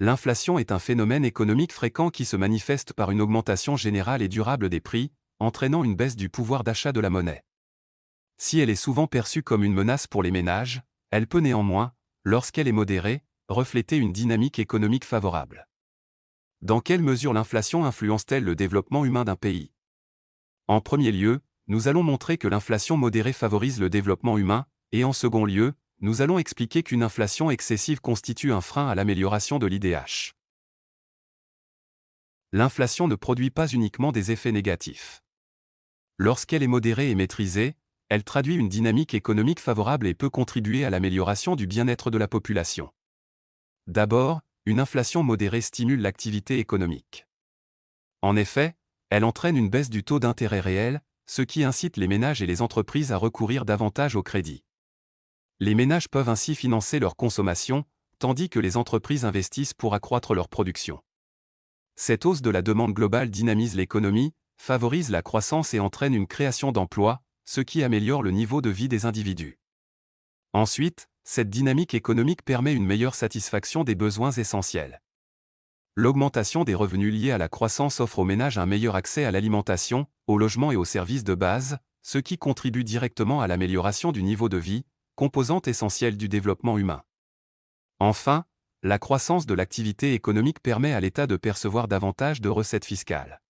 L'inflation est un phénomène économique fréquent qui se manifeste par une augmentation générale et durable des prix, entraînant une baisse du pouvoir d'achat de la monnaie. Si elle est souvent perçue comme une menace pour les ménages, elle peut néanmoins, lorsqu'elle est modérée, refléter une dynamique économique favorable. Dans quelle mesure l'inflation influence-t-elle le développement humain d'un pays? En premier lieu, nous allons montrer que l'inflation modérée favorise le développement humain, et en second lieu, nous allons expliquer qu'une inflation excessive constitue un frein à l'amélioration de l'IDH. L'inflation ne produit pas uniquement des effets négatifs. Lorsqu'elle est modérée et maîtrisée, elle traduit une dynamique économique favorable et peut contribuer à l'amélioration du bien-être de la population. D'abord, une inflation modérée stimule l'activité économique. En effet, elle entraîne une baisse du taux d'intérêt réel, ce qui incite les ménages et les entreprises à recourir davantage au crédit. Les ménages peuvent ainsi financer leur consommation, tandis que les entreprises investissent pour accroître leur production. Cette hausse de la demande globale dynamise l'économie, favorise la croissance et entraîne une création d'emplois, ce qui améliore le niveau de vie des individus. Ensuite, cette dynamique économique permet une meilleure satisfaction des besoins essentiels. L'augmentation des revenus liés à la croissance offre aux ménages un meilleur accès à l'alimentation, au logement et aux services de base, ce qui contribue directement à l'amélioration du niveau de vie, composante essentielle du développement humain. Enfin, la croissance de l'activité économique permet à l'État de percevoir davantage de recettes fiscales.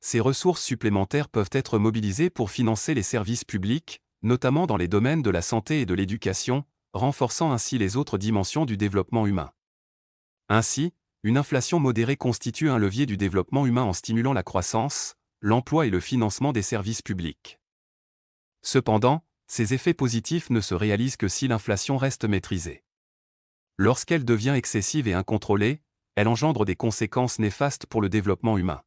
Ces ressources supplémentaires peuvent être mobilisées pour financer les services publics, notamment dans les domaines de la santé et de l'éducation, renforçant ainsi les autres dimensions du développement humain. Ainsi, une inflation modérée constitue un levier du développement humain en stimulant la croissance, l'emploi et le financement des services publics. Cependant, ces effets positifs ne se réalisent que si l'inflation reste maîtrisée. Lorsqu'elle devient excessive et incontrôlée, elle engendre des conséquences néfastes pour le développement humain.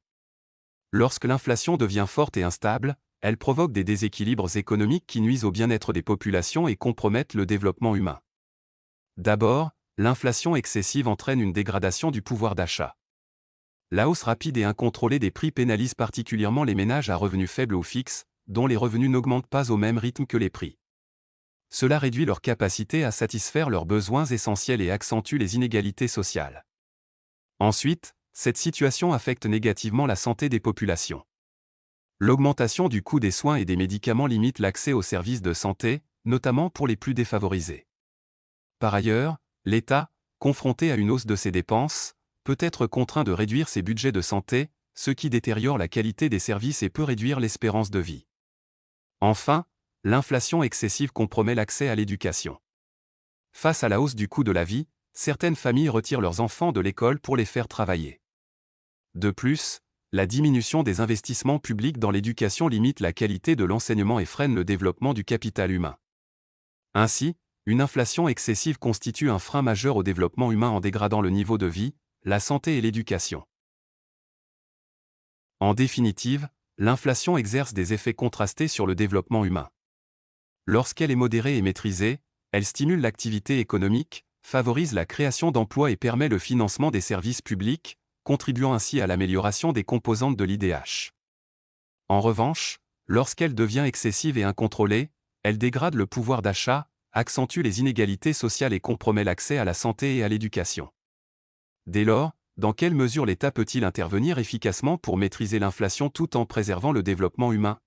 Lorsque l'inflation devient forte et instable, elle provoque des déséquilibres économiques qui nuisent au bien-être des populations et compromettent le développement humain. D'abord, l'inflation excessive entraîne une dégradation du pouvoir d'achat. La hausse rapide et incontrôlée des prix pénalise particulièrement les ménages à revenus faibles ou fixes, dont les revenus n'augmentent pas au même rythme que les prix. Cela réduit leur capacité à satisfaire leurs besoins essentiels et accentue les inégalités sociales. Ensuite, cette situation affecte négativement la santé des populations. L'augmentation du coût des soins et des médicaments limite l'accès aux services de santé, notamment pour les plus défavorisés. Par ailleurs, l'État, confronté à une hausse de ses dépenses, peut être contraint de réduire ses budgets de santé, ce qui détériore la qualité des services et peut réduire l'espérance de vie. Enfin, l'inflation excessive compromet l'accès à l'éducation. Face à la hausse du coût de la vie, certaines familles retirent leurs enfants de l'école pour les faire travailler. De plus, la diminution des investissements publics dans l'éducation limite la qualité de l'enseignement et freine le développement du capital humain. Ainsi, une inflation excessive constitue un frein majeur au développement humain en dégradant le niveau de vie, la santé et l'éducation. En définitive, l'inflation exerce des effets contrastés sur le développement humain. Lorsqu'elle est modérée et maîtrisée, elle stimule l'activité économique, favorise la création d'emplois et permet le financement des services publics, contribuant ainsi à l'amélioration des composantes de l'IDH. En revanche, lorsqu'elle devient excessive et incontrôlée, elle dégrade le pouvoir d'achat, accentue les inégalités sociales et compromet l'accès à la santé et à l'éducation. Dès lors, dans quelle mesure l'État peut-il intervenir efficacement pour maîtriser l'inflation tout en préservant le développement humain?